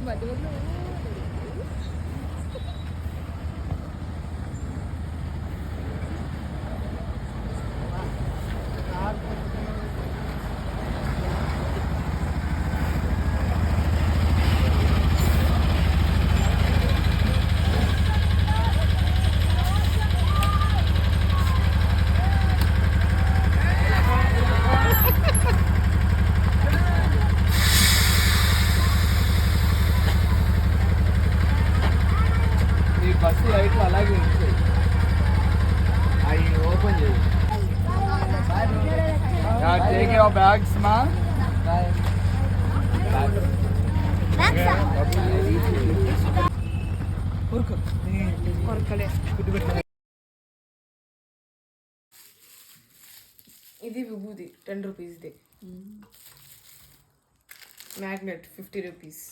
మధ్య బస్సు లైట్లు అలాగే ఉంటాయి, అవి ఓపెన్ చేయి. టేక్ యువర్ బ్యాగ్స్ మా. ఇది విభూది 10 రూపీస్ది, మ్యాగ్నెట్ 50 రూపీస్.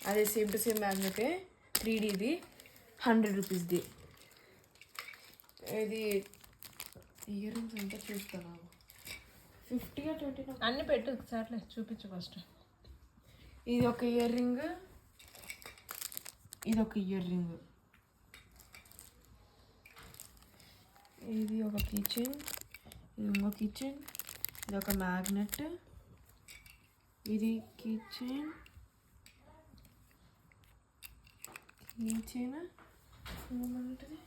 అదే సేమ్ టు సేమ్ మ్యాగ్నెటే 3Dది 100 రూపీస్ది. ఇది ఇయర్ రింగ్స్ అంతా చూస్తాను, 50 or 20 అన్ని పెట్టు ఒకసారి చూపించు ఫస్ట్. ఇది ఒక ఇయర్ రింగ్, ఇది ఒక ఇయర్ రింగ్, ఇది ఒక కిచెన్, ఇది ఇంకో కిచెన్, ఇది ఒక మ్యాగ్నెట్, ఇది కిచెన్ కిచెన్ ఏమంటుంది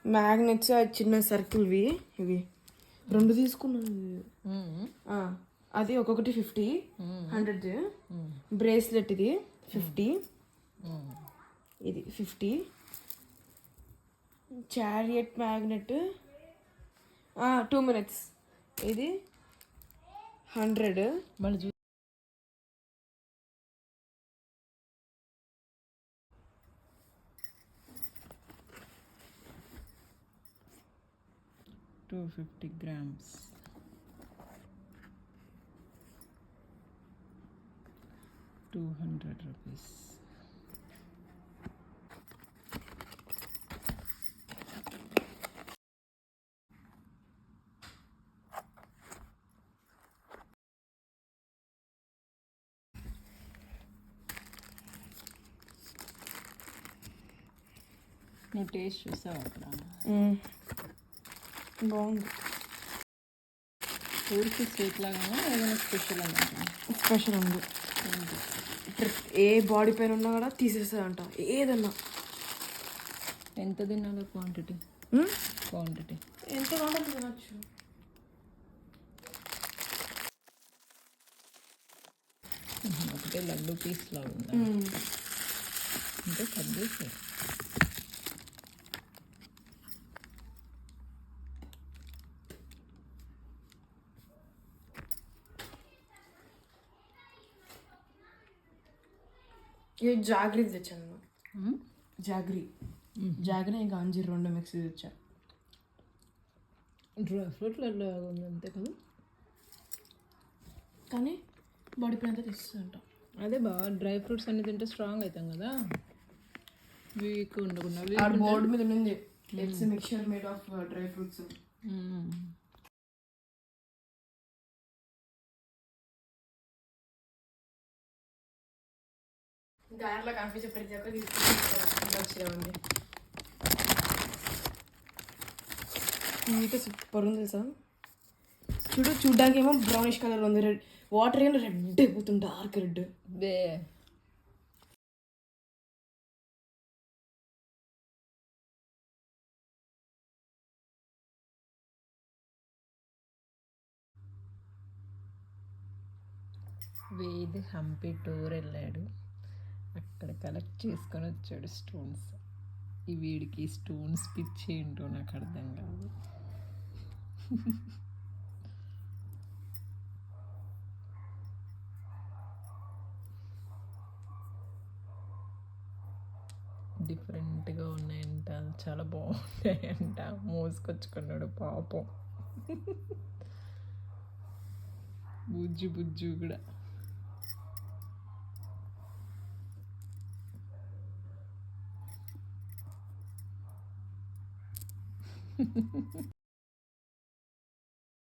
మ్యాగ్నెట్స్ చిన్న సర్కిల్వి, ఇవి 2 తీసుకున్నాను. అది ఒక్కొక్కటి 50, 100. బ్రేస్లెట్ ఇది 50, ఇది 50. చారియట్ మ్యాగ్నెట్ 2 minutes, ఇది 100. మళ్ళీ 250 grams. 200 rupees. నువ్వు టేస్ట్ చూసావు అక్కడ? బాగుంది. ఊరికి స్వీట్ లాగా ఏదైనా స్పెషల్ అన్నమాట? స్పెషల్ ఉంది. ఏ బాడీ పెయిన్ ఉన్నా కూడా తీసేస్తారంట ఏదన్నా. ఎంత తినాలి క్వాంటిటీ? ఎంత కావాలంటే తినచ్చు. ఒకటే లడ్డు పీస్ లాగా ఉంది అంటే కట్ చేసి. ఇది జాగ్రీ తెచ్చాను. జాగ్రీ ఇంకా అంజీర్ 2 మిక్స్ తెచ్చా. డ్రై ఫ్రూట్ లడ్డు ఉంది అంతే కదా, కానీ బాడీ పెయిన్ అంతా తెస్తుందంట. అదే బాగా డ్రై ఫ్రూట్స్ అన్ని తింటే స్ట్రాంగ్ అవుతాం కదా, వీక్ ఉండకుండా. బోర్డు మీద ఉంది it's mixture made of dry fruits. గారెలా కనిపించే ప్రతి ఒక్క తీసుకుంటుంది. అయితే సూపర్ ఉంది తెలుసా. చూడడానికి ఏమో బ్రౌనిష్ కలర్ ఉంది, రెడ్ వాటర్ ఏమో రెడ్ అయిపోతుంది, డార్క్ రెడ్. వేది హంపి టూర్ వెళ్ళాడు, అక్కడ కలెక్ట్ చేసుకొని వచ్చాడు స్టోన్స్. ఈ వీడికి స్టోన్స్ పిచ్చి ఏంటో నాకు అర్థం కాదు. డిఫరెంట్గా ఉన్నాయంట, చాలా బాగున్నాయంట, మోసుకొచ్చుకున్నాడు పాపం. బుజ్జు కూడా.